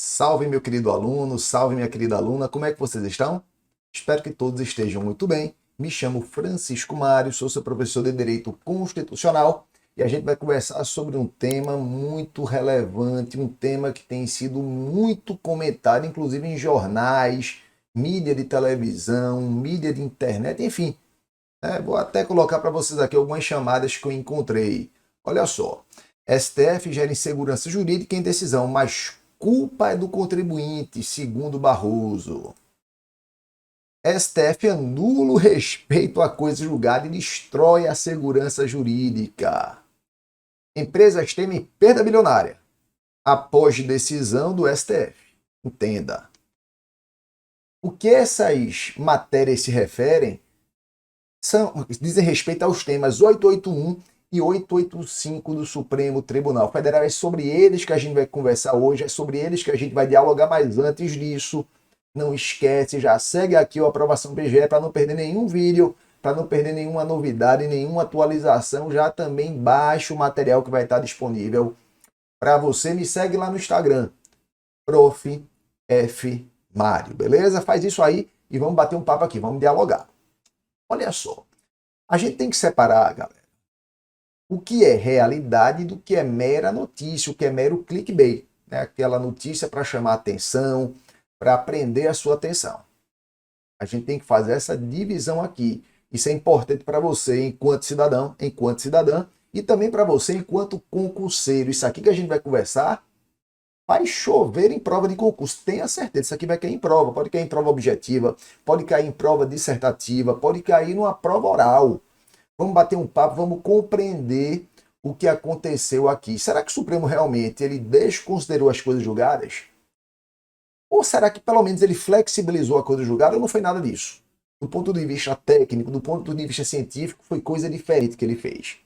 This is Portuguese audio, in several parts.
Salve, meu querido aluno, salve, minha querida aluna, como é que vocês estão? Espero que todos estejam muito bem. Me chamo Francisco Mário, sou seu professor de Direito Constitucional e a gente vai conversar sobre um tema muito relevante, um tema que tem sido muito comentado, inclusive em jornais, mídia de televisão, mídia de internet, enfim. Vou até colocar para vocês aqui algumas chamadas que eu encontrei. Olha só, STF gera insegurança jurídica em decisão, mas culpa é do contribuinte, segundo Barroso. STF anula o respeito à coisa julgada e destrói a segurança jurídica. Empresas temem perda bilionária após decisão do STF. Entenda. O que essas matérias se referem dizem respeito aos temas 881 e 885 do Supremo Tribunal Federal. É sobre eles que a gente vai conversar hoje, é sobre eles que a gente vai dialogar, mas antes disso, não esquece, já segue aqui o Aprovação PGE para não perder nenhum vídeo, para não perder nenhuma novidade, nenhuma atualização. Já também baixa o material que vai estar disponível para você. Me segue lá no Instagram, Prof. F. Mário, beleza? Faz isso aí e vamos bater um papo aqui, vamos dialogar. Olha só, a gente tem que separar, galera, o que é realidade do que é mera notícia, o que é mero clickbait, né? Aquela notícia para chamar atenção, para prender a sua atenção. A gente tem que fazer essa divisão aqui. Isso é importante para você enquanto cidadão, enquanto cidadã, e também para você enquanto concurseiro. Isso aqui que a gente vai conversar vai chover em prova de concurso. Tenha certeza, isso aqui vai cair em prova. Pode cair em prova objetiva, pode cair em prova dissertativa, pode cair numa prova oral. Vamos bater um papo, vamos compreender o que aconteceu aqui. Será que o Supremo realmente ele desconsiderou as coisas julgadas? Ou será que pelo menos ele flexibilizou a coisa julgada ou não foi nada disso? Do ponto de vista técnico, do ponto de vista científico, foi coisa diferente que ele fez.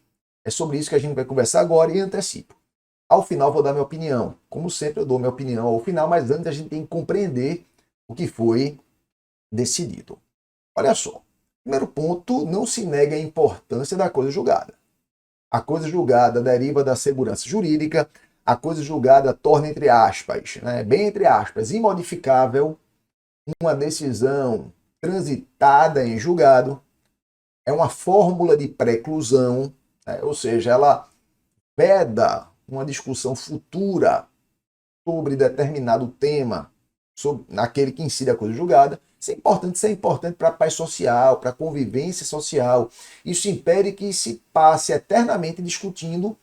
É sobre isso que a gente vai conversar agora e antecipo. Ao final vou dar minha opinião. Como sempre eu dou minha opinião ao final, mas antes a gente tem que compreender o que foi decidido. Olha só. Primeiro ponto, não se nega a importância da coisa julgada. A coisa julgada deriva da segurança jurídica, a coisa julgada torna, entre aspas, bem entre aspas, imodificável uma decisão transitada em julgado, é uma fórmula de preclusão, ou seja, ela veda uma discussão futura sobre determinado tema, sobre naquele que incide a coisa julgada. Isso é importante para a paz social, para a convivência social. Isso impede que se passe eternamente discutindo,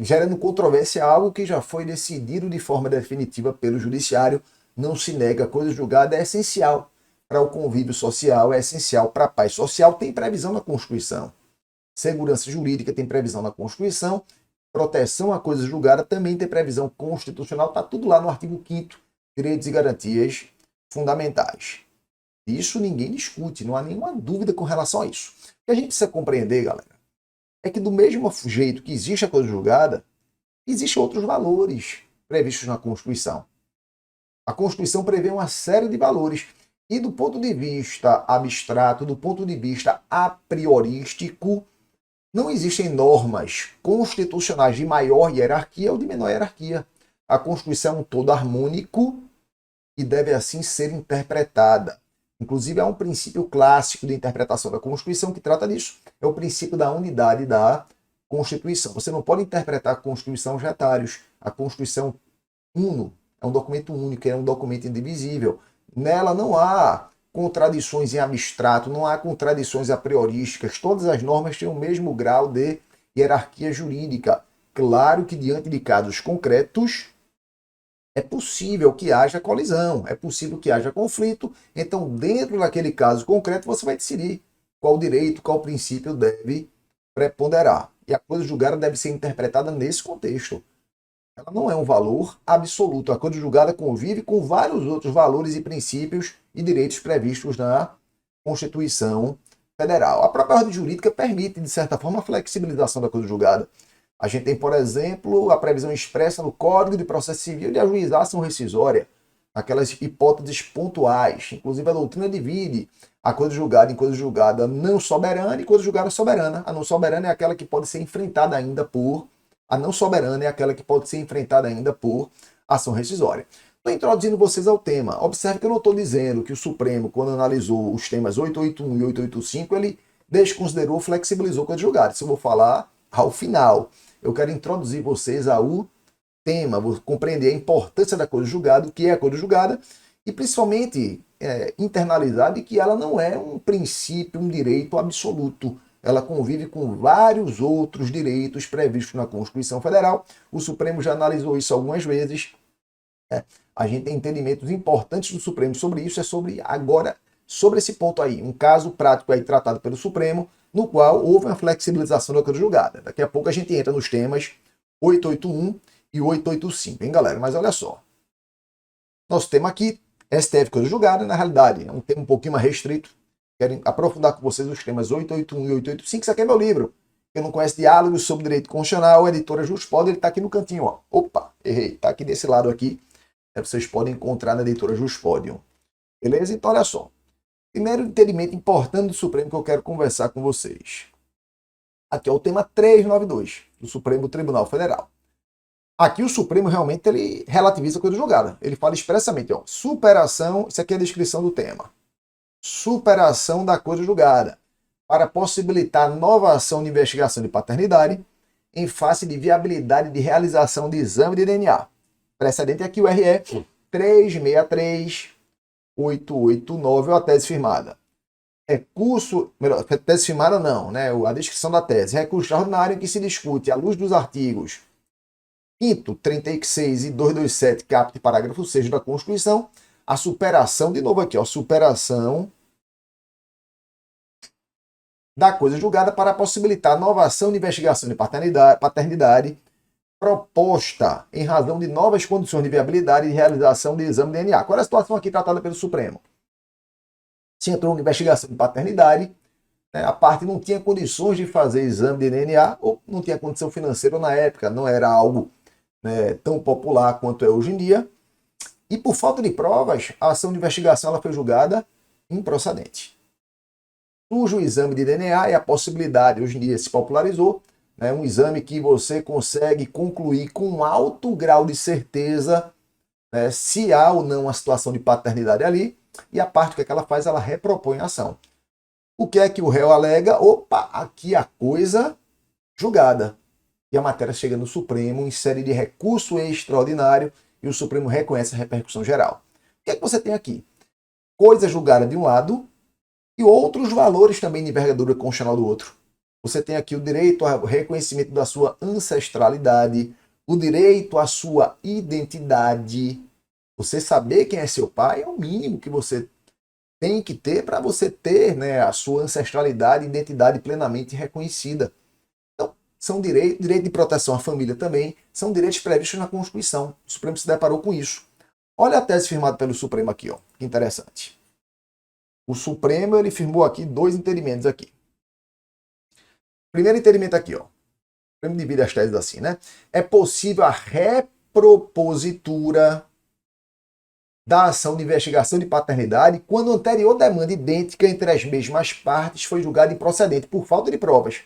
gerando controvérsia, algo que já foi decidido de forma definitiva pelo judiciário. Não se nega, a coisa julgada é essencial para o convívio social, é essencial para a paz social. Tem previsão na Constituição. Segurança jurídica tem previsão na Constituição. Proteção à coisa julgada também tem previsão constitucional. Está tudo lá no artigo 5º, direitos e garantias fundamentais. Isso ninguém discute, não há nenhuma dúvida com relação a isso. O que a gente precisa compreender, galera, é que do mesmo jeito que existe a coisa julgada, existem outros valores previstos na Constituição. A Constituição prevê uma série de valores. E do ponto de vista abstrato, do ponto de vista a priorístico, não existem normas constitucionais de maior hierarquia ou de menor hierarquia. A Constituição é um todo harmônico e deve assim ser interpretada. Inclusive, há um princípio clássico de interpretação da Constituição que trata disso. É o princípio da unidade da Constituição. Você não pode interpretar a Constituição retários. A Constituição uno é um documento único, é um documento indivisível. Nela não há contradições em abstrato, não há contradições a priorísticas. Todas as normas têm o mesmo grau de hierarquia jurídica. Claro que diante de casos concretos, é possível que haja colisão, é possível que haja conflito. Então, dentro daquele caso concreto, você vai decidir qual direito, qual princípio deve preponderar. E a coisa julgada deve ser interpretada nesse contexto. Ela não é um valor absoluto. A coisa julgada convive com vários outros valores e princípios e direitos previstos na Constituição Federal. A própria ordem jurídica permite, de certa forma, a flexibilização da coisa julgada. A gente tem, por exemplo, a previsão expressa no Código de Processo Civil de ajuização rescisória, aquelas hipóteses pontuais. Inclusive, a doutrina divide a coisa julgada em coisa julgada não soberana e coisa julgada soberana. A não soberana é aquela que pode ser enfrentada ainda por... A não soberana é aquela que pode ser enfrentada ainda por ação rescisória. Estou introduzindo vocês ao tema. Observe que eu não estou dizendo que o Supremo, quando analisou os temas 881 e 885, ele desconsiderou, flexibilizou com a julgada. Isso eu vou falar ao final. Eu quero introduzir vocês ao tema, vou compreender a importância da coisa julgada, o que é a coisa julgada, e principalmente internalizar de que ela não é um princípio, um direito absoluto. Ela convive com vários outros direitos previstos na Constituição Federal. O Supremo já analisou isso algumas vezes. A gente tem entendimentos importantes do Supremo sobre isso, sobre esse ponto aí, um caso prático aí tratado pelo Supremo, no qual houve uma flexibilização da coisa julgada. Daqui a pouco a gente entra nos temas 881 e 885, hein, galera? Mas olha só, nosso tema aqui, STF coisa julgada, na realidade é um tema um pouquinho mais restrito. Quero aprofundar com vocês os temas 881 e 885, isso aqui é meu livro. Quem não conhece Diálogos sobre Direito Constitucional, a editora Juspod, ele está aqui no cantinho, ó. Opa, errei, está aqui desse lado aqui. Vocês podem encontrar na editora Juspodium. Beleza? Então, olha só. Primeiro entendimento importante do Supremo que eu quero conversar com vocês. Aqui é o tema 392 do Supremo Tribunal Federal. Aqui o Supremo realmente ele relativiza a coisa julgada. Ele fala expressamente, ó, superação, isso aqui é a descrição do tema. Superação da coisa julgada para possibilitar nova ação de investigação de paternidade em face de viabilidade de realização de exame de DNA. Precedente aqui o RE 363-889, ou a tese firmada. Recurso, melhor, tese firmada não, né? A descrição da tese. Recurso extraordinário em que se discute, à luz dos artigos 5º, 36 e 227, caput, parágrafo 6 da Constituição, a superação, de novo aqui, ó, superação da coisa julgada para possibilitar nova ação de investigação de paternidade proposta em razão de novas condições de viabilidade e realização de exame de DNA. Qual é a situação aqui tratada pelo Supremo? Se entrou uma investigação de paternidade, né, a parte não tinha condições de fazer exame de DNA ou não tinha condição financeira na época, não era algo, né, tão popular quanto é hoje em dia, e por falta de provas, a ação de investigação ela foi julgada improcedente. Surge o exame de DNA e a possibilidade, hoje em dia se popularizou, um exame que você consegue concluir com alto grau de certeza, né, se há ou não a situação de paternidade ali, e a parte que ela faz, ela repropõe a ação. O que é que o réu alega? Opa, aqui a coisa julgada. E a matéria chega no Supremo em série de recurso extraordinário e o Supremo reconhece a repercussão geral. O que é que você tem aqui? Coisa julgada de um lado e outros valores também de envergadura constitucional do outro. Você tem aqui o direito ao reconhecimento da sua ancestralidade, o direito à sua identidade. Você saber quem é seu pai é o mínimo que você tem que ter para você ter, né, a sua ancestralidade e identidade plenamente reconhecida. Então, são direito de proteção à família também, são direitos previstos na Constituição. O Supremo se deparou com isso. Olha a tese firmada pelo Supremo aqui, ó. Que interessante. O Supremo ele firmou aqui dois entendimentos aqui. Primeiro entendimento aqui, ó. Vamos dividir as teses assim, né? É possível a repropositura da ação de investigação de paternidade quando a anterior demanda idêntica entre as mesmas partes foi julgada improcedente por falta de provas,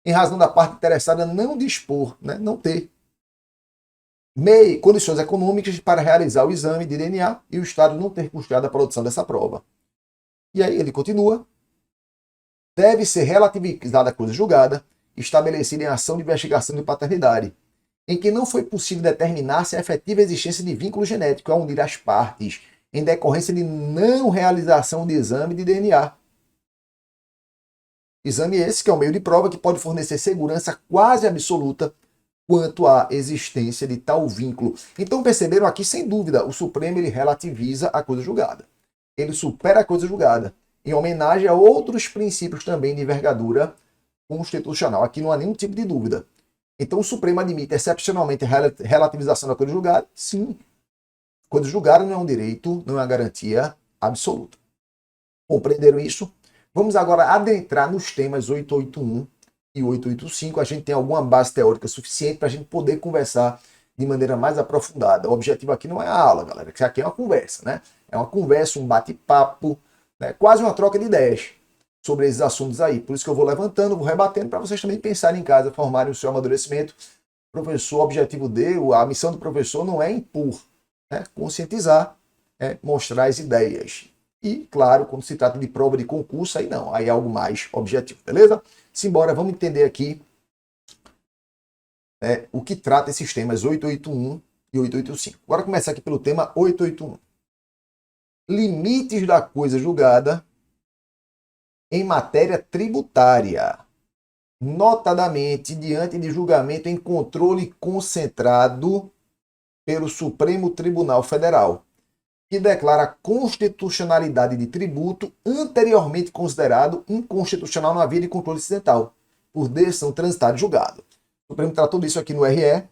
em razão da parte interessada não dispor, né, não ter condições econômicas para realizar o exame de DNA e o Estado não ter custeado a produção dessa prova. E aí ele continua. Deve ser relativizada a coisa julgada, estabelecida em ação de investigação de paternidade, em que não foi possível determinar se a efetiva existência de vínculo genético a unir as partes, em decorrência de não realização de exame de DNA. Exame esse que é o meio de prova que pode fornecer segurança quase absoluta quanto à existência de tal vínculo. Então perceberam aqui, sem dúvida, o Supremo ele relativiza a coisa julgada. Ele supera a coisa julgada, em homenagem a outros princípios também de envergadura constitucional. Aqui não há nenhum tipo de dúvida. Então o Supremo admite excepcionalmente a relativização da coisa julgada? Sim. Coisa julgada não é um direito, não é uma garantia absoluta. Compreenderam isso? Vamos agora adentrar nos temas 881 e 885. A gente tem alguma base teórica suficiente para a gente poder conversar de maneira mais aprofundada. O objetivo aqui não é a aula, galera. Isso aqui é uma conversa, né? É uma conversa, um bate-papo, né? Quase uma troca de ideias sobre esses assuntos aí. Por isso que eu vou levantando, vou rebatendo para vocês também pensarem em casa, formarem o seu amadurecimento Professor, o objetivo dele, a missão do professor não é impor, né? Conscientizar, mostrar as ideias. E, claro, quando se trata de prova de concurso, aí não, aí é algo mais objetivo, beleza? Simbora, vamos entender aqui o que trata esses temas 881 e 885. Bora começar aqui pelo tema 881. Limites da coisa julgada em matéria tributária, notadamente diante de julgamento em controle concentrado pelo Supremo Tribunal Federal, que declara a constitucionalidade de tributo anteriormente considerado inconstitucional na via de controle incidental, por decisão transitada e julgado. O Supremo tratou disso aqui no RE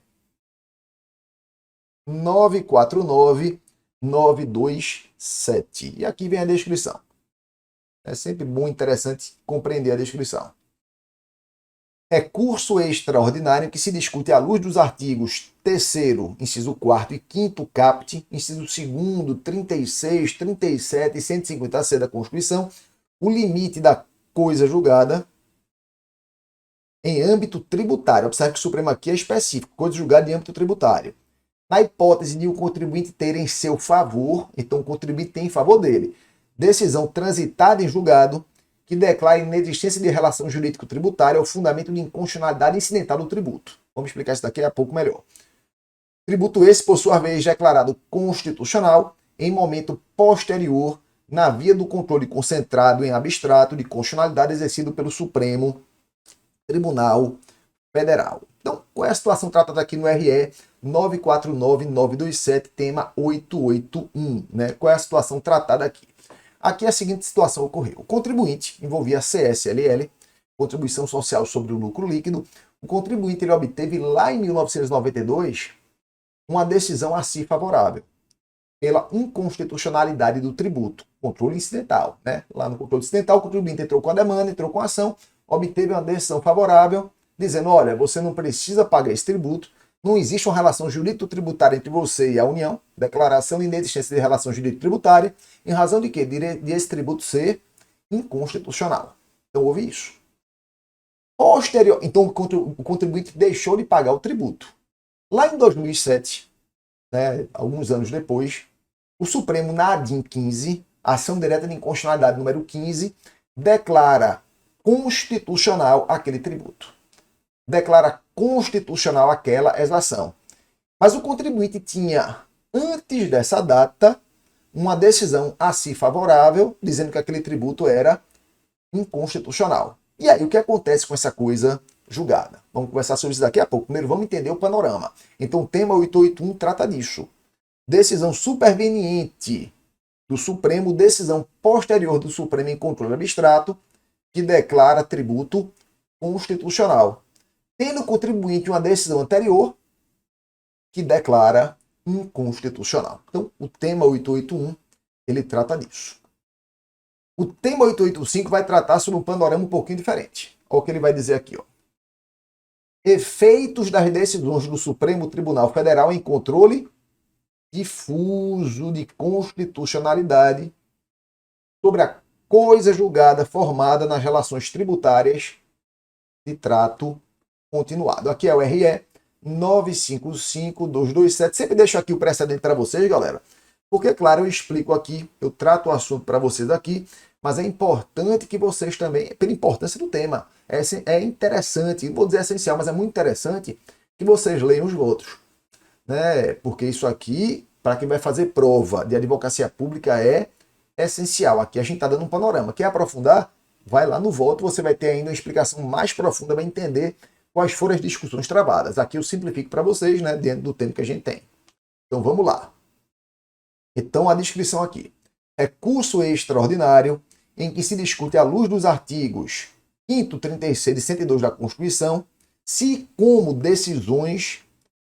949927. E aqui vem a descrição. É sempre bom e interessante compreender a descrição. Recurso extraordinário que se discute à luz dos artigos 3º, inciso 4º e 5º caput, inciso 2º, 36, 37 e 150C da Constituição, o limite da coisa julgada em âmbito tributário. Observe que o Supremo aqui é específico, coisa julgada em âmbito tributário. Na hipótese de o contribuinte ter em seu favor, então o contribuinte tem em favor dele, decisão transitada em julgado que declara inexistência de relação jurídico-tributária ao fundamento de inconstitucionalidade incidental do tributo. Vamos explicar isso daqui a pouco melhor. Tributo esse, por sua vez, declarado constitucional em momento posterior na via do controle concentrado em abstrato de constitucionalidade exercido pelo Supremo Tribunal Federal. Então, qual é a situação tratada aqui no RE 949927, tema 881, né? Qual é a situação tratada aqui? Aqui a seguinte situação ocorreu. O contribuinte envolvia a CSLL, Contribuição Social sobre o Lucro Líquido. O contribuinte ele obteve lá em 1992 uma decisão a si favorável pela inconstitucionalidade do tributo, controle incidental, né? Lá no controle incidental, o contribuinte entrou com a demanda, entrou com a ação, obteve uma decisão favorável, dizendo, olha, você não precisa pagar esse tributo, não existe uma relação jurídico-tributária entre você e a União, declaração de inexistência de relação jurídico-tributária, em razão de quê? De esse tributo ser inconstitucional. Então, houve isso. Posterior, então, o contribuinte deixou de pagar o tributo. Lá em 2007, né, alguns anos depois, o Supremo, na ADIM 15, Ação Direta de Inconstitucionalidade número 15, declara constitucional aquele tributo. Declara constitucional aquela exação. Mas o contribuinte tinha, antes dessa data, uma decisão a si favorável, dizendo que aquele tributo era inconstitucional. E aí, o que acontece com essa coisa julgada? Vamos conversar sobre isso daqui a pouco. Primeiro, vamos entender o panorama. Então, o tema 881 trata disso. Decisão superveniente do Supremo, decisão posterior do Supremo em controle abstrato, que declara tributo constitucional. Tendo o contribuinte uma decisão anterior que declara inconstitucional. Então, o tema 881, ele trata disso. O tema 885 vai tratar sobre um panorama um pouquinho diferente. Olha o que ele vai dizer aqui, ó. Efeitos das decisões do Supremo Tribunal Federal em controle difuso de constitucionalidade sobre a coisa julgada formada nas relações tributárias de trato continuado. Aqui é o RE 955227. Sempre deixo aqui o precedente para vocês, galera. Porque, claro, eu explico aqui, eu trato o assunto para vocês aqui, mas é importante que vocês também, pela importância do tema, é interessante, não vou dizer essencial, mas é muito interessante que vocês leiam os votos, né? Porque isso aqui, para quem vai fazer prova de advocacia pública, é essencial. Aqui a gente está dando um panorama. Quer aprofundar? Vai lá no voto, você vai ter ainda uma explicação mais profunda, vai entender quais foram as discussões travadas. Aqui eu simplifico para vocês, né, dentro do tempo que a gente tem. Então vamos lá. Então a descrição aqui. Recurso extraordinário em que se discute à luz dos artigos 5º, 36 e 102 da Constituição, se como decisões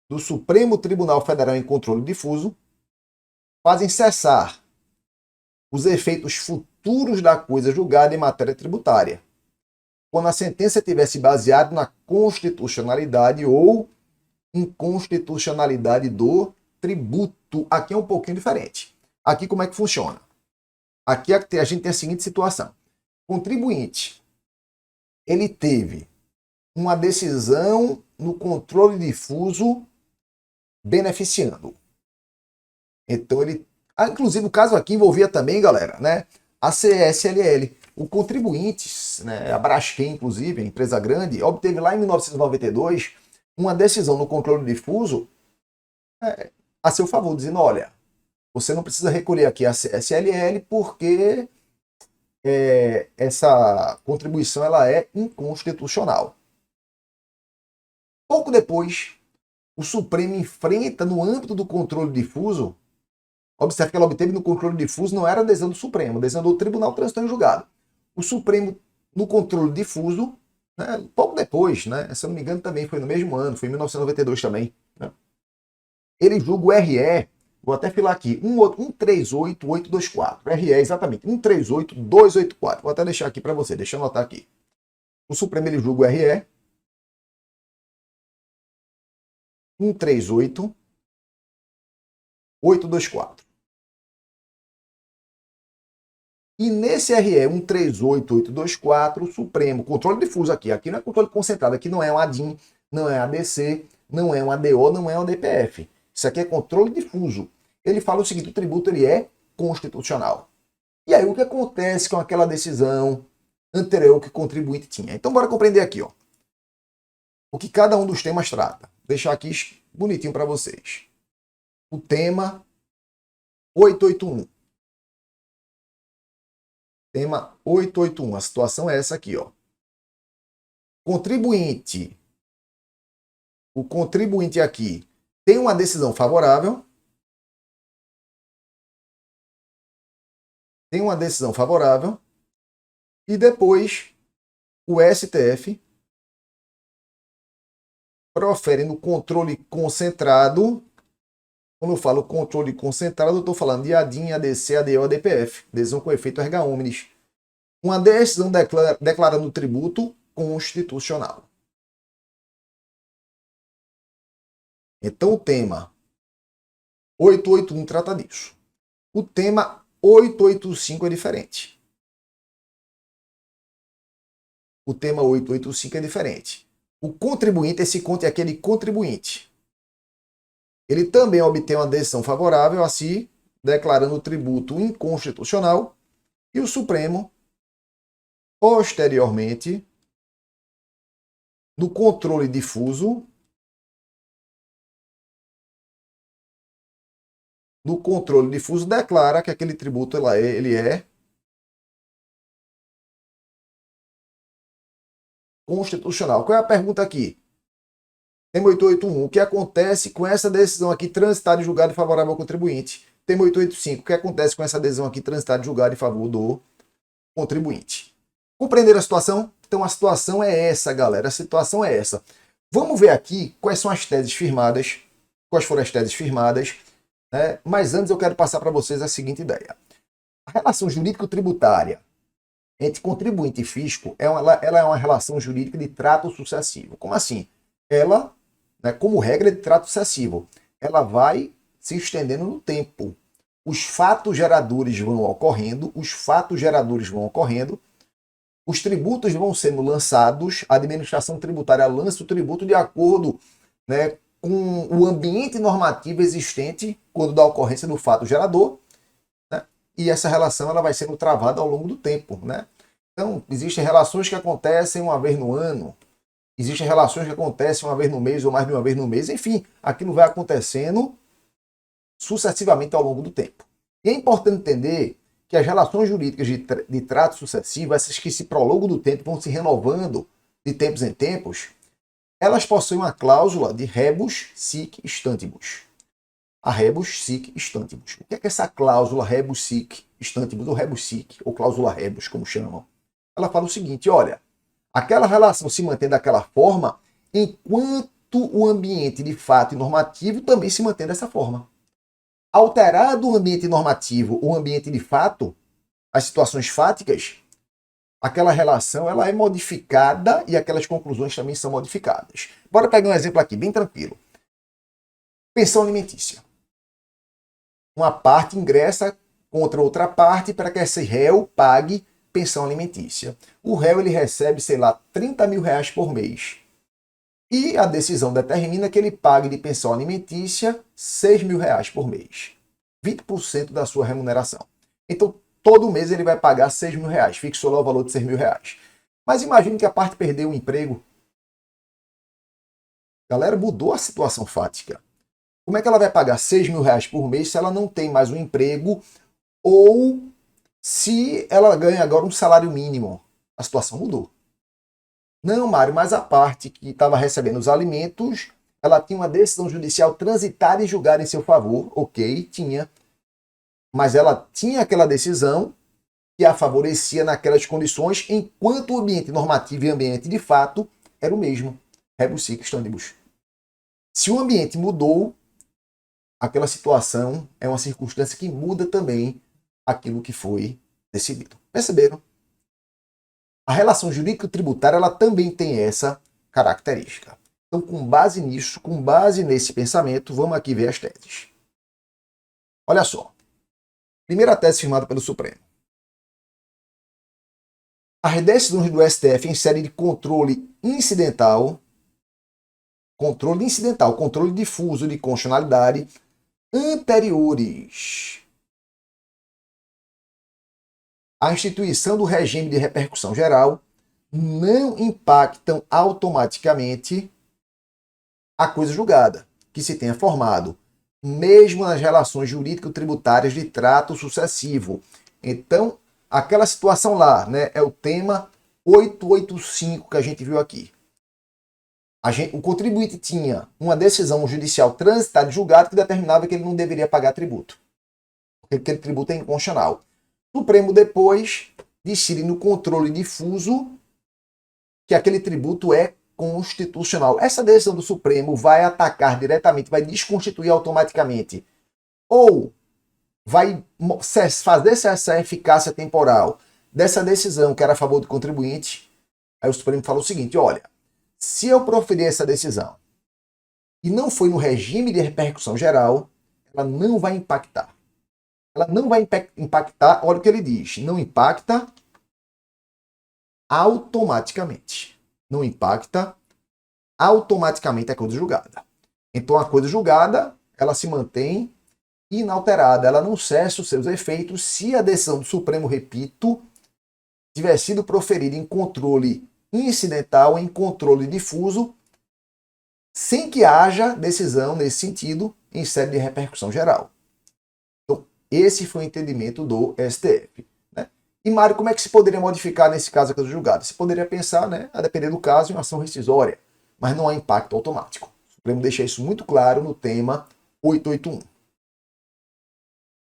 do Supremo Tribunal Federal em controle difuso fazem cessar os efeitos futuros da coisa julgada em matéria tributária, quando a sentença tivesse baseado na constitucionalidade ou inconstitucionalidade do tributo. Aqui é um pouquinho diferente. Aqui como é que funciona? Aqui a gente tem a seguinte situação. O contribuinte, ele teve uma decisão no controle difuso beneficiando. Então ele... inclusive o caso aqui envolvia também, galera, né, a CSLL. O contribuinte, né, a Braskem, inclusive, a empresa grande, obteve lá em 1992 uma decisão no controle difuso a seu favor, dizendo, olha, você não precisa recolher aqui a CSLL porque essa contribuição ela é inconstitucional. Pouco depois, o Supremo enfrenta no âmbito do controle difuso. Observe que ela obteve no controle difuso, não era a decisão do Supremo, a decisão do Tribunal Transitório em Julgado. O Supremo, no controle difuso, né, pouco depois, né, se eu não me engano também foi no mesmo ano, foi em 1992 também, né, ele julga o RE, vou até filar aqui, 138824, RE exatamente, 138284, vou até deixar aqui para você, deixa eu anotar aqui. O Supremo ele julga o RE 138824. E nesse RE 138824, o Supremo, controle difuso aqui não é controle concentrado, aqui não é um ADIM, não é ADC, não é um ADO, não é um DPF. Isso aqui é controle difuso. Ele fala o seguinte, o tributo ele é constitucional. E aí o que acontece com aquela decisão anterior que o contribuinte tinha? Então bora compreender aqui, ó, o que cada um dos temas trata. Vou deixar aqui bonitinho para vocês. O tema 881. Tema 881, a situação é essa aqui, ó. Contribuinte. O contribuinte aqui tem uma decisão favorável. Tem uma decisão favorável. E depois o STF profere no controle concentrado. Quando eu falo controle concentrado, eu estou falando de ADIM, ADC, ADO, ADPF, decisão com efeito erga omnes. Uma decisão declarando o tributo constitucional. Então o tema 881 trata disso. O tema 885 é diferente. O tema 885 é diferente. O contribuinte, esse conto é aquele contribuinte. Ele também obtém uma decisão favorável a si, declarando o tributo inconstitucional, e o Supremo, posteriormente, no controle difuso, declara que aquele tributo ele é constitucional. Qual é a pergunta aqui? Tema 881. O que acontece com essa decisão aqui transitada em julgado favorável ao contribuinte? Tema 885. O que acontece com essa decisão aqui transitada em julgado em favor do contribuinte? Compreenderam a situação? Então a situação é essa, galera. A situação é essa. Vamos ver aqui quais são as teses firmadas. Quais foram as teses firmadas. Né? Mas antes eu quero passar para vocês a seguinte ideia. A relação jurídico-tributária entre contribuinte e fisco, ela é uma relação jurídica de trato sucessivo. Como assim? Ela, né, como regra de trato sucessivo, ela vai se estendendo no tempo. Os fatos geradores vão ocorrendo, os tributos vão sendo lançados, a administração tributária lança o tributo de acordo, né, com o ambiente normativo existente quando da ocorrência do fato gerador, né, e essa relação ela vai sendo travada ao longo do tempo. Né? Então, existem relações que acontecem uma vez no ano, existem relações que acontecem uma vez no mês ou mais de uma vez no mês, enfim, aquilo vai acontecendo sucessivamente ao longo do tempo. E é importante entender que as relações jurídicas de trato sucessivo, essas que se prolongam do tempo, vão se renovando de tempos em tempos, elas possuem uma cláusula de rebus sic stantibus. A rebus sic stantibus. O que é essa cláusula rebus sic stantibus, ou rebus sic, ou cláusula rebus, como chamam? Ela fala o seguinte, olha, aquela relação se mantém daquela forma enquanto o ambiente de fato e normativo também se mantém dessa forma. Alterado o ambiente normativo, o ambiente de fato, as situações fáticas, aquela relação ela é modificada e aquelas conclusões também são modificadas. Bora pegar um exemplo aqui, bem tranquilo. Pensão alimentícia. Uma parte ingressa contra outra parte para que esse réu pague pensão alimentícia. O réu ele recebe, sei lá, 30 mil reais por mês. E a decisão determina que ele pague de pensão alimentícia R$ 6.000 por mês. 20% da sua remuneração. Então, todo mês ele vai pagar R$ 6.000. Fixou lá o valor de R$ 6.000. Mas imagine que a parte perdeu o emprego. Galera, mudou a situação fática. Como é que ela vai pagar R$ 6.000 por mês se ela não tem mais um emprego ou se ela ganha agora um salário mínimo? A situação mudou. Não, Mário, mas a parte que estava recebendo os alimentos, ela tinha uma decisão judicial transitada e julgada em seu favor. Ok, tinha. Mas ela tinha aquela decisão que a favorecia naquelas condições, enquanto o ambiente normativo e ambiente de fato era o mesmo. Rebus sic stantibus. Se o ambiente mudou, aquela situação é uma circunstância que muda também aquilo que foi decidido. Perceberam? A relação jurídico-tributária ela também tem essa característica. Então, com base nisso, com base nesse pensamento, vamos aqui ver as teses. Olha só. Primeira tese firmada pelo Supremo. As decisões do STF em série de controle incidental, controle difuso de constitucionalidade, anteriores à instituição do regime de repercussão geral, não impactam automaticamente a coisa julgada, que se tenha formado, mesmo nas relações jurídico-tributárias de trato sucessivo. Então, aquela situação lá, né, é o tema 885 que a gente viu aqui. O contribuinte tinha uma decisão judicial transitada e julgada que determinava que ele não deveria pagar tributo, porque aquele tributo é inconstitucional. O Supremo depois decide no controle difuso que aquele tributo é constitucional. Essa decisão do Supremo vai atacar diretamente, vai desconstituir automaticamente, ou vai fazer essa eficácia temporal dessa decisão que era a favor do contribuinte. Aí o Supremo fala o seguinte, olha, se eu proferir essa decisão e não foi no regime de repercussão geral, ela não vai impactar. Ela não vai impactar, olha o que ele diz, não impacta automaticamente. Não impacta automaticamente a coisa julgada. Então a coisa julgada, ela se mantém inalterada, ela não cessa os seus efeitos se a decisão do Supremo, repito, tiver sido proferida em controle incidental, em controle difuso, sem que haja decisão nesse sentido em sede de repercussão geral. Então, esse foi o entendimento do STF. Né? E, Mário, como é que se poderia modificar nesse caso a coisa julgada? Se poderia pensar, né, a depender do caso, em uma ação rescisória, mas não há impacto automático. O Supremo deixa isso muito claro no tema 881.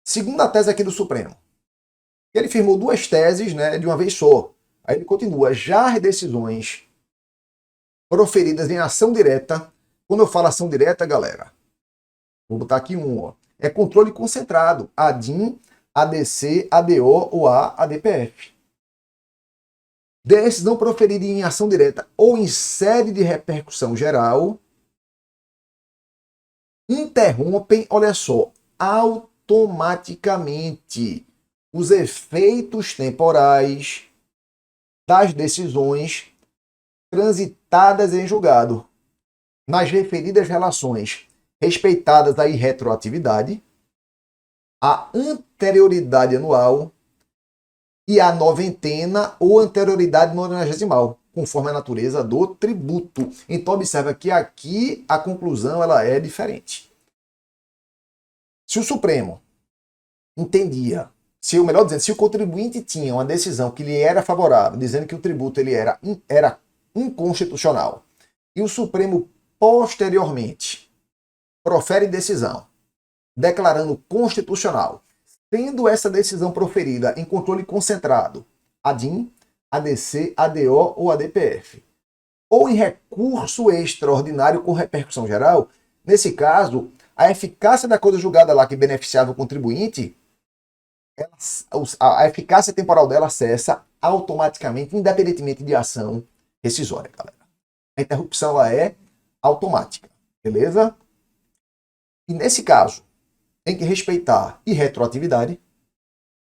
Segunda tese aqui do Supremo. Ele firmou duas teses, né, de uma vez só. Aí ele continua, já as decisões proferidas em ação direta, quando eu falo ação direta, galera, vou botar aqui é controle concentrado, ADIM, ADC, ADO ou ADPF. Decisão proferida em ação direta ou em sede de repercussão geral, interrompem, olha só, automaticamente os efeitos temporais das decisões transitadas em julgado, nas referidas relações, respeitadas a irretroatividade, a anterioridade anual e a noventena ou anterioridade nonagesimal, conforme a natureza do tributo. Então, observa que aqui a conclusão ela é diferente. Se o Supremo entendia, se o contribuinte tinha uma decisão que lhe era favorável, dizendo que o tributo ele era inconstitucional, e o Supremo posteriormente profere decisão declarando constitucional, tendo essa decisão proferida em controle concentrado, ADIM, ADC, ADO ou ADPF, ou em recurso extraordinário com repercussão geral, nesse caso, a eficácia da coisa julgada lá que beneficiava o contribuinte, a eficácia temporal dela cessa automaticamente, independentemente de ação rescisória, galera. A interrupção ela é automática, beleza? E nesse caso, tem que respeitar irretroatividade,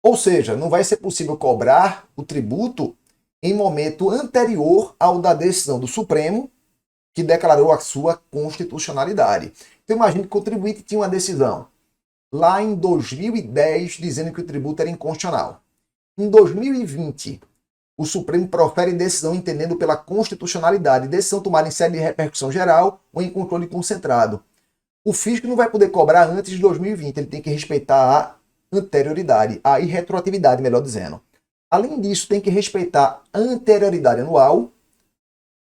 ou seja, não vai ser possível cobrar o tributo em momento anterior ao da decisão do Supremo que declarou a sua constitucionalidade. Então imagine que o contribuinte tinha uma decisão lá em 2010 dizendo que o tributo era inconstitucional. Em 2020, o Supremo profere decisão entendendo pela constitucionalidade, decisão tomada em sede de repercussão geral ou em controle concentrado. O fisco não vai poder cobrar antes de 2020, ele tem que respeitar a anterioridade, a irretroatividade, melhor dizendo. Além disso, tem que respeitar a anterioridade anual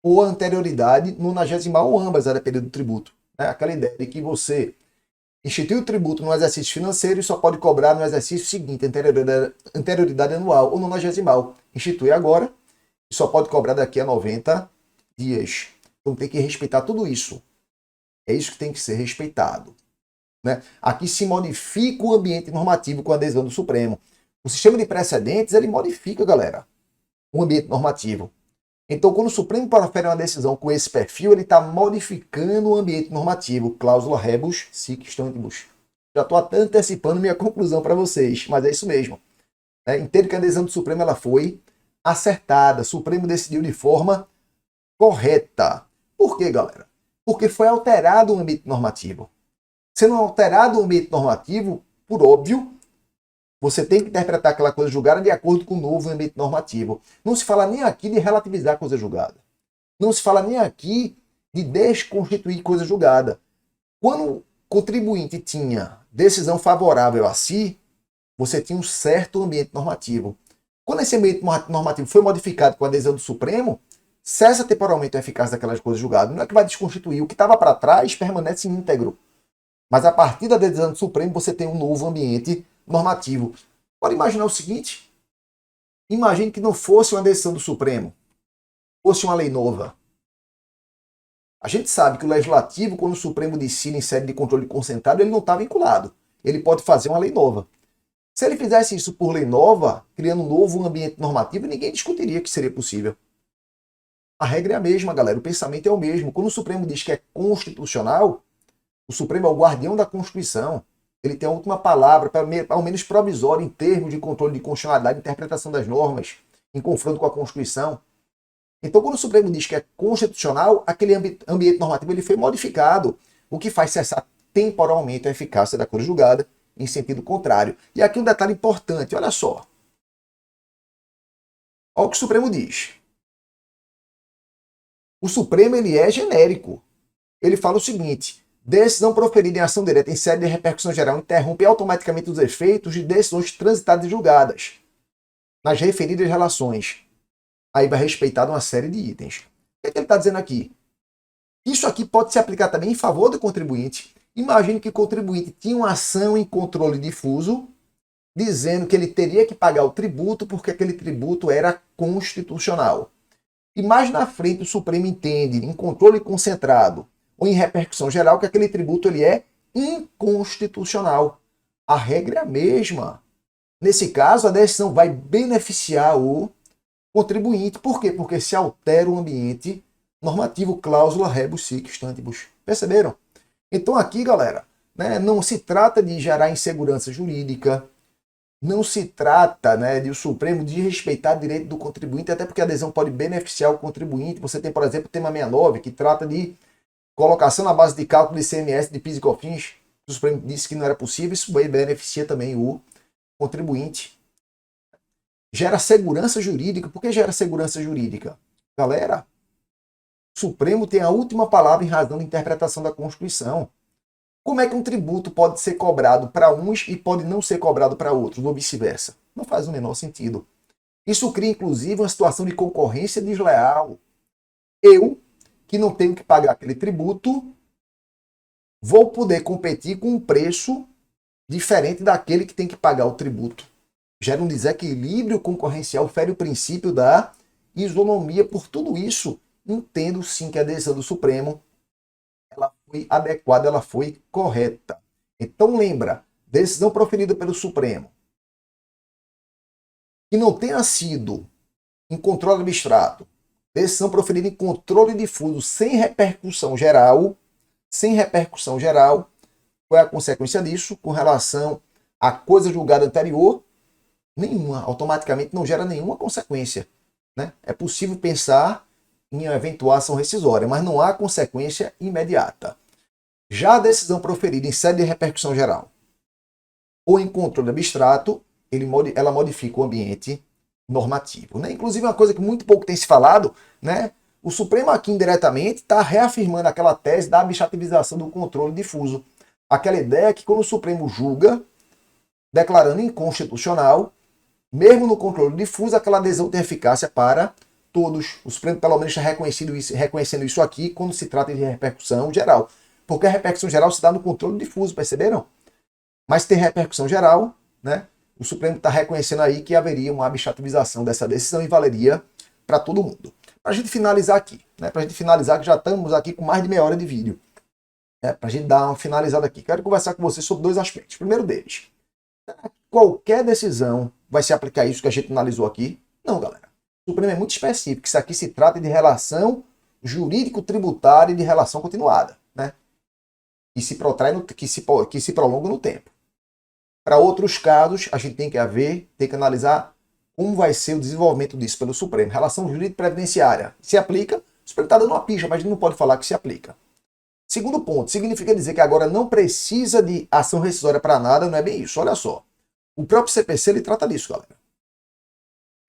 ou a anterioridade nonagesimal ou ambas, a depender do tributo. Aquela ideia de que você institui o tributo no exercício financeiro e só pode cobrar no exercício seguinte, anterioridade anual ou nonagesimal. Institui agora e só pode cobrar daqui a 90 dias. Então tem que respeitar tudo isso. É isso que tem que ser respeitado. Aqui se modifica o ambiente normativo com a adesão do Supremo. O sistema de precedentes, ele modifica, galera, o ambiente normativo. Então, quando o Supremo profere uma decisão com esse perfil, ele está modificando o ambiente normativo. Cláusula rebus sic stantibus. Já estou até antecipando minha conclusão para vocês, mas é isso mesmo. Entendo que a decisão do Supremo ela foi acertada. O Supremo decidiu de forma correta. Por quê, galera? Porque foi alterado o ambiente normativo. Sendo alterado o ambiente normativo, por óbvio, você tem que interpretar aquela coisa julgada de acordo com o novo ambiente normativo. Não se fala nem aqui de relativizar coisa julgada. Não se fala nem aqui de desconstituir coisa julgada. Quando o contribuinte tinha decisão favorável a si, você tinha um certo ambiente normativo. Quando esse ambiente normativo foi modificado com a adesão do Supremo, cessa temporalmente a eficácia daquelas coisas julgadas. Não é que vai desconstituir. O que estava para trás permanece íntegro. Mas a partir da decisão do Supremo, você tem um novo ambiente normativo. Pode imaginar o seguinte: imagine que não fosse uma decisão do Supremo, fosse uma lei nova. A gente sabe que o Legislativo, quando o Supremo decide em sede de controle concentrado, ele não está vinculado. Ele pode fazer uma lei nova. Se ele fizesse isso por lei nova, criando um novo ambiente normativo, ninguém discutiria que seria possível. A regra é a mesma, galera. O pensamento é o mesmo. Quando o Supremo diz que é constitucional, o Supremo é o guardião da Constituição. Ele tem a última palavra, ao menos provisória, em termos de controle de constitucionalidade e interpretação das normas, em confronto com a Constituição. Então, quando o Supremo diz que é constitucional, aquele ambiente normativo ele foi modificado, o que faz cessar temporalmente a eficácia da coisa julgada em sentido contrário. E aqui um detalhe importante, olha só. Olha o que o Supremo diz. O Supremo ele é genérico. Ele fala o seguinte: decisão proferida em ação direta em sede de repercussão geral interrompe automaticamente os efeitos de decisões transitadas e julgadas nas referidas relações. Aí vai respeitar uma série de itens. O que ele está dizendo aqui? Isso aqui pode se aplicar também em favor do contribuinte. Imagine que o contribuinte tinha uma ação em controle difuso, dizendo que ele teria que pagar o tributo porque aquele tributo era constitucional. E mais na frente o Supremo entende, em controle concentrado ou em repercussão geral, que aquele tributo ele é inconstitucional. A regra é a mesma. Nesse caso, a decisão vai beneficiar o contribuinte. Por quê? Porque se altera o ambiente normativo, cláusula rebus sic stantibus. Perceberam? Então aqui, galera, não se trata de gerar insegurança jurídica, não se trata de o Supremo de respeitar o direito do contribuinte, até porque a adesão pode beneficiar o contribuinte. Você tem, por exemplo, o tema 69, que trata de colocação na base de cálculo de ICMS, de PIS e COFINS. O Supremo disse que não era possível, isso beneficia também o contribuinte. Gera segurança jurídica. Por que gera segurança jurídica? Galera, o Supremo tem a última palavra em razão da interpretação da Constituição. Como é que um tributo pode ser cobrado para uns e pode não ser cobrado para outros, ou vice-versa? Não faz o menor sentido. Isso cria, inclusive, uma situação de concorrência desleal. Eu, que não tenho que pagar aquele tributo, vou poder competir com um preço diferente daquele que tem que pagar o tributo. Gera um desequilíbrio concorrencial, fere o princípio da isonomia. Por tudo isso, entendo sim que a decisão do Supremo ela foi adequada, ela foi correta. Então lembra, decisão proferida pelo Supremo, que não tenha sido em controle abstrato, decisão proferida em controle difuso, sem repercussão geral, qual é a consequência disso com relação à coisa julgada anterior? Nenhuma, automaticamente não gera nenhuma consequência. É possível pensar em eventual ação rescisória, mas não há consequência imediata. Já a decisão proferida em sede de repercussão geral ou em controle abstrato, ela modifica o ambiente normativo. Né? Inclusive, uma coisa que muito pouco tem se falado, né? O Supremo aqui indiretamente está reafirmando aquela tese da abstrativização do controle difuso. Aquela ideia que quando o Supremo julga, declarando inconstitucional, mesmo no controle difuso, aquela adesão tem eficácia para todos. O Supremo pelo menos está reconhecendo isso aqui quando se trata de repercussão geral. Porque a repercussão geral se dá no controle difuso, perceberam? Mas tem repercussão geral, né? O Supremo está reconhecendo aí que haveria uma abstrativização dessa decisão e valeria para todo mundo. Para a gente finalizar aqui, né? Para a gente finalizar, que já estamos aqui com mais de meia hora de vídeo. Né? Para a gente dar uma finalizada aqui, quero conversar com vocês sobre dois aspectos. Primeiro deles, qualquer decisão vai se aplicar isso que a gente analisou aqui? Não, galera. O Supremo é muito específico. Isso aqui se trata de relação jurídico-tributária e de relação continuada, né? Que se prolonga no tempo. Para outros casos, a gente tem que analisar como vai ser o desenvolvimento disso pelo Supremo. Relação jurídico-previdenciária. Se aplica, o Supremo está dando uma picha, mas a gente não pode falar que se aplica. Segundo ponto, significa dizer que agora não precisa de ação rescisória para nada, não é bem isso. Olha só. O próprio CPC ele trata disso, galera.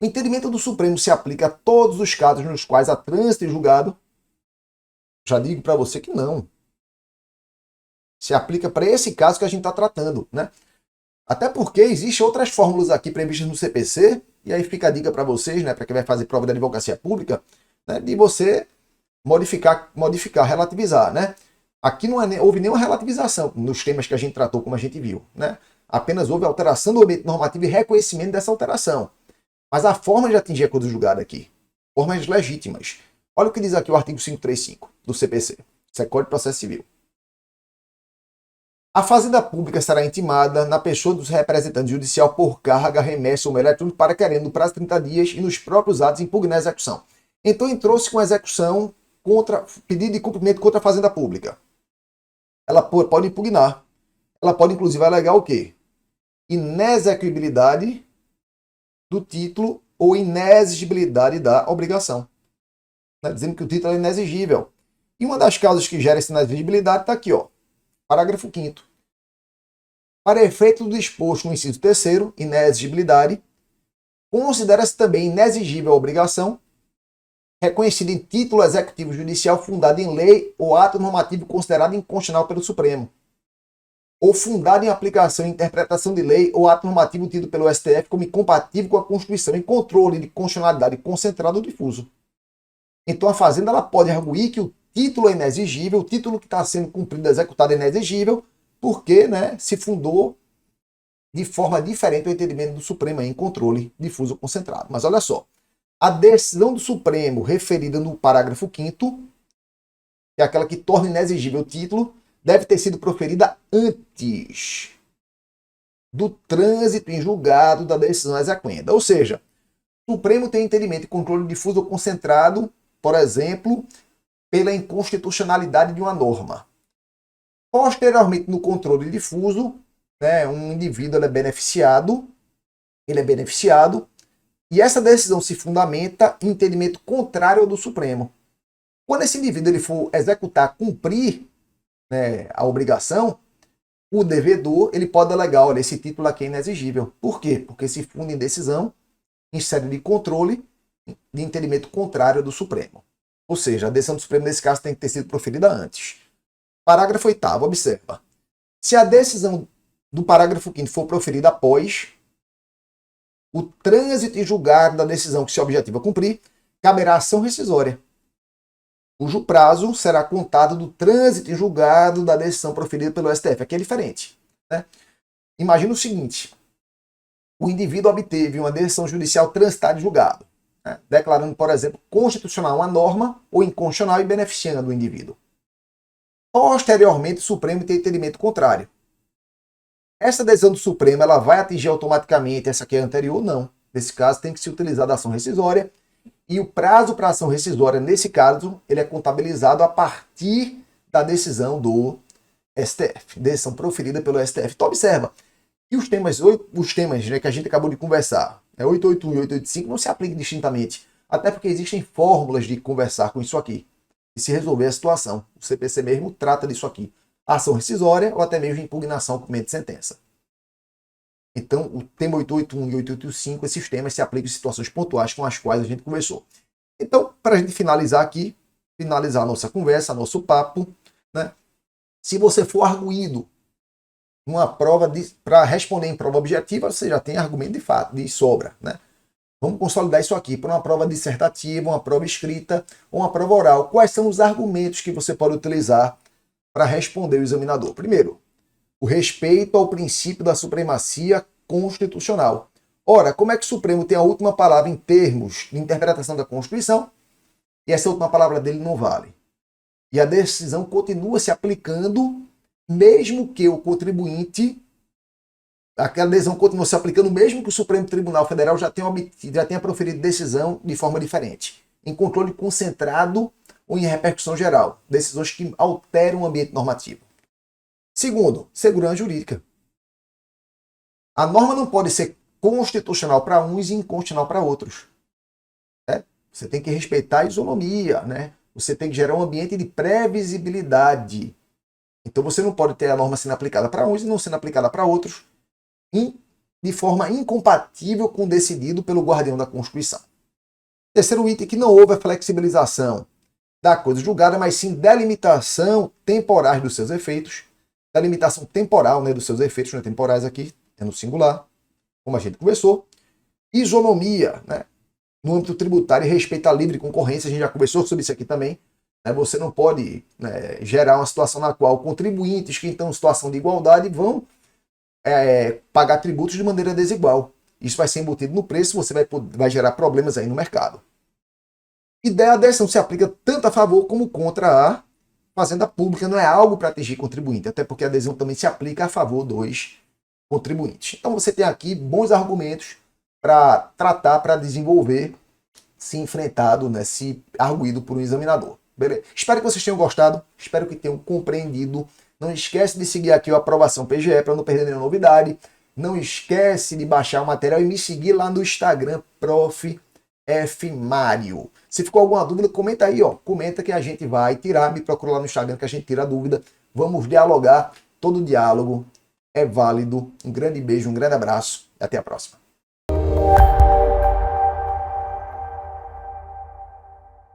O entendimento do Supremo se aplica a todos os casos nos quais há trânsito em julgado. Já digo para você que não. Se aplica para esse caso que a gente está tratando, né? Até porque existem outras fórmulas aqui previstas no CPC, e aí fica a dica para vocês, né, para quem vai fazer prova de advocacia pública, né, de você modificar, relativizar, né? Aqui não houve nenhuma relativização nos temas que a gente tratou, como a gente viu, né? Apenas houve alteração do ambiente normativo e reconhecimento dessa alteração. Mas a forma de atingir a coisa julgada aqui, formas legítimas. Olha o que diz aqui o artigo 535 do CPC, isso é Código de Processo Civil. A Fazenda Pública será intimada na pessoa dos representantes judicial por carga, remessa ou meio eletrônico para querendo no prazo de 30 dias e nos próprios atos impugnar a execução. Então entrou-se com a execução contra pedido de cumprimento contra a Fazenda Pública. Ela pode impugnar. Ela pode inclusive alegar o quê? Inexequibilidade do título ou inexigibilidade da obrigação. Né? Dizendo que o título é inexigível. E uma das causas que gera essa inexigibilidade está aqui, ó. Parágrafo 5º. Para efeito do disposto no inciso 3º, inexigibilidade, considera-se também inexigível a obrigação reconhecida em título executivo judicial fundado em lei ou ato normativo considerado inconstitucional pelo Supremo, ou fundado em aplicação e interpretação de lei ou ato normativo tido pelo STF como incompatível com a Constituição em controle de constitucionalidade concentrado ou difuso. Então a Fazenda ela pode arguir que o título é inexigível, o título que está sendo cumprido, executado é inexigível, porque, né, se fundou de forma diferente o entendimento do Supremo em controle difuso concentrado. Mas olha só, a decisão do Supremo referida no parágrafo 5º, que é aquela que torna inexigível o título, deve ter sido proferida antes do trânsito em julgado da decisão exequenda. Ou seja, o Supremo tem entendimento de controle difuso ou concentrado, por exemplo, pela inconstitucionalidade de uma norma. Posteriormente, no controle difuso, né, um indivíduo ele é beneficiado, e essa decisão se fundamenta em entendimento contrário ao do Supremo. Quando esse indivíduo ele for executar, cumprir, né, a obrigação, o devedor ele pode alegar, olha, esse título aqui é inexigível. Por quê? Porque se funda em decisão, em sede de controle, de entendimento contrário ao do Supremo. Ou seja, a decisão do Supremo, nesse caso, tem que ter sido proferida antes. Parágrafo 8º, observa. Se a decisão do parágrafo 5º for proferida após o trânsito em julgado da decisão que se objetiva cumprir, caberá ação rescisória, cujo prazo será contado do trânsito em julgado da decisão proferida pelo STF. Aqui é diferente. Né? Imagina o seguinte, o indivíduo obteve uma decisão judicial transitada em julgado, né? Declarando, por exemplo, constitucional uma norma ou inconstitucional e beneficiando o indivíduo. Posteriormente, o Supremo tem entendimento contrário. Essa decisão do Supremo ela vai atingir automaticamente essa que é anterior? Não. Nesse caso, tem que se utilizar da ação rescisória e o prazo para a ação rescisória, nesse caso, ele é contabilizado a partir da decisão do STF, decisão proferida pelo STF. Então, observa que os temas, né, que a gente acabou de conversar, 881 e 885, não se aplicam distintamente Até porque existem fórmulas de conversar com isso aqui e se resolver a situação. O CPC mesmo trata disso aqui. Ação rescisória ou até mesmo impugnação por meio de sentença. Então, o tema 881 e 885, esses temas se aplicam em situações pontuais com as quais a gente conversou. Então, para a gente finalizar aqui, finalizar a nossa conversa, nosso papo, né? Se você for arguído numa prova para responder em prova objetiva, você já tem argumento de fato, de sobra, né? Vamos consolidar isso aqui para uma prova dissertativa, uma prova escrita ou uma prova oral. Quais são os argumentos que você pode utilizar para responder o examinador? Primeiro, o respeito ao princípio da supremacia constitucional. Ora, como é que o Supremo tem a última palavra em termos de interpretação da Constituição e essa última palavra dele não vale? E a decisão continua se aplicando, mesmo que o contribuinte, aquela decisão continua se aplicando, mesmo que o Supremo Tribunal Federal já tenha proferido decisão de forma diferente, em controle concentrado ou em repercussão geral, decisões que alteram o ambiente normativo. Segundo, segurança jurídica. A norma não pode ser constitucional para uns e inconstitucional para outros. Né? Você tem que respeitar a isonomia, né? Você tem que gerar um ambiente de previsibilidade. Então você não pode ter a norma sendo aplicada para uns e não sendo aplicada para outros de forma incompatível com o decidido pelo guardião da Constituição. Terceiro item, que não houve a flexibilização da coisa julgada, mas sim delimitação temporais dos seus efeitos. Delimitação temporal, né, dos seus efeitos, não é temporais aqui, é no singular, como a gente conversou. Isonomia, né, no âmbito tributário e respeito à livre concorrência, a gente já conversou sobre isso aqui também. Né, você não pode, né, gerar uma situação na qual contribuintes que estão em situação de igualdade vão pagar tributos de maneira desigual. Isso vai ser embutido no preço, você vai gerar problemas aí no mercado. E a decisão se aplica tanto a favor como contra a fazenda pública, não é algo para atingir contribuinte, até porque a adesão também se aplica a favor dos contribuintes. Então você tem aqui bons argumentos para tratar, para desenvolver, se enfrentado, né, se arguído por um examinador. Beleza? Espero que vocês tenham gostado, espero que tenham compreendido. Não esquece de seguir aqui o Aprovação PGE para não perder nenhuma novidade. Não esquece de baixar o material e me seguir lá no Instagram, Prof. F. Mário. Se ficou alguma dúvida, comenta aí, ó. Comenta que a gente vai tirar, me procura lá no Instagram que a gente tira a dúvida. Vamos dialogar. Todo diálogo é válido. Um grande beijo, um grande abraço e até a próxima.